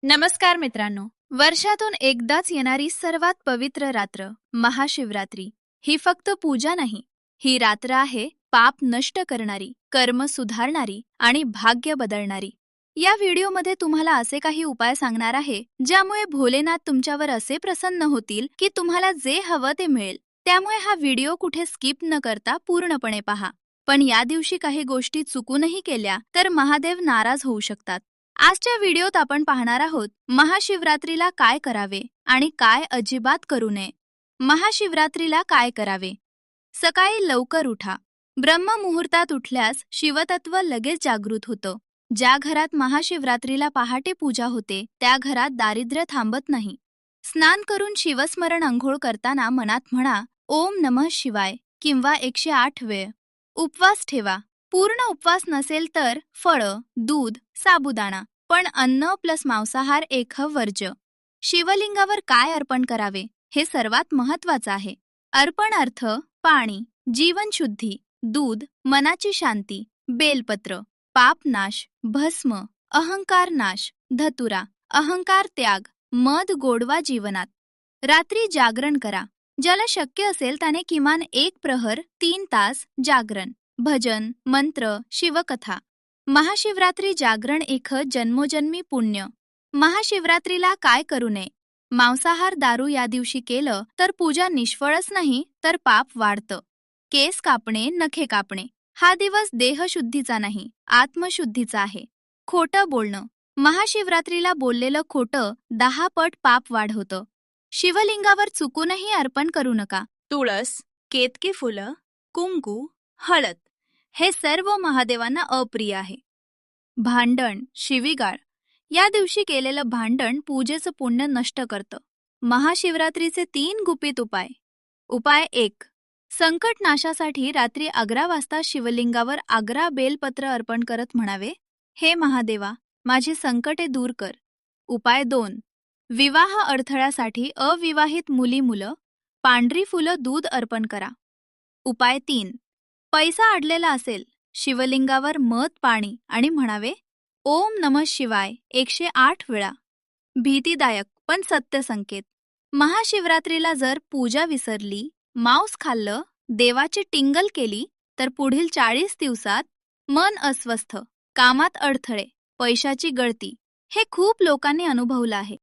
नमस्कार मित्रांनो. वर्षातून एकदाच येणारी सर्वात पवित्र रात्र महाशिवरात्री ही फक्त पूजा नाही, ही रात्र आहे पाप नष्ट करणारी, कर्म सुधारणारी आणि भाग्य बदलणारी. या व्हिडिओमध्ये तुम्हाला असे काही उपाय सांगणार आहे ज्यामुळे भोलेनाथ तुमच्यावर असे प्रसन्न होतील की तुम्हाला जे हवं ते मिळेल. त्यामुळे हा व्हिडिओ कुठे स्किप न करता पूर्णपणे पहा. पण या दिवशी काही गोष्टी चुकूनही केल्या तर महादेव नाराज होऊ शकतात. आजच्या व्हिडिओत आपण पाहणार आहोत महाशिवरात्रीला काय करावे आणि काय अजिबात करू नये. महाशिवरात्रीला काय करावे? सकाळी लवकर उठा. ब्रह्ममुहूर्तात उठल्यास शिवतत्व लगेच जागृत होतं. ज्या घरात महाशिवरात्रीला पहाटे पूजा होते त्या घरात दारिद्र्य थांबत नाही. स्नान करून शिवस्मरण अंघोळ करताना मनात म्हणा ओम नमः शिवाय किंवा 108 वेळ. उपवास ठेवा. पूर्ण उपवास नसेल तर फळं, दूध, साबुदाणा, पण अन्न प्लस मांसाहार वर्ज्य. शिवलिंगावर काय अर्पण करावे हे सर्वात महत्वाचं आहे. अर्पण अर्थ पाणी, जीवनशुद्धी, दूध, मनाची शांती, बेलपत्र, पापनाश, भस्म, अहंकार नाश, धतुरा, अहंकार त्याग, मध गोडवा जीवनात. रात्री जागरण करा. ज्याला शक्य असेल त्याने किमान 1 प्रहर 3 तास जागरण, भजन, मंत्र, शिवकथा. महाशिवरात्री जागरण जन्मोजन्मी पुण्य. महाशिवरात्रीला काय करू नये? मांसाहार दारू या दिवशी केलं तर पूजा निष्फळच नाही तर पाप वाढतं. केस कापणे, नखे कापणे. हा दिवस देहशुद्धीचा नाही, आत्मशुद्धीचा आहे. खोटं बोलणं. महाशिवरात्रीला बोललेलं खोटं 10 पट पाप वाढवतं. शिवलिंगावर चुकूनही अर्पण करू नका. तुळस, केतकी फुलं, कुंकू, हळद हे सर्व महादेवांना अप्रिय आहे. भांडण, शिवीगाळ. या दिवशी केलेलं भांडण पूजेचं पुण्य नष्ट करतं. महाशिवरात्रीचे 3 गुपित उपाय. उपाय 1. संकट नाशासाठी रात्री 11 वाजता शिवलिंगावर 11 बेलपत्र अर्पण करत म्हणावे, हे महादेवा, माझी संकटे दूर कर. उपाय 2. विवाह अडथळ्यासाठी अविवाहित मुली-मुलं पांढरी फुलं दूध अर्पण करा. उपाय 3. पैसा अडलेला असेल, शिवलिंगावर मध पाणी आणि म्हणावे ओम नमः शिवाय 108 वेळा. भीतीदायक पण सत्य संकेत. महाशिवरात्रीला जर पूजा विसरली, मांस खाल्लं, देवाची टिंगल केली तर पुढील 40 दिवसात मन अस्वस्थ, कामात अडथळे, पैशाची गळती हे खूप लोकांनी अनुभवलं आहे.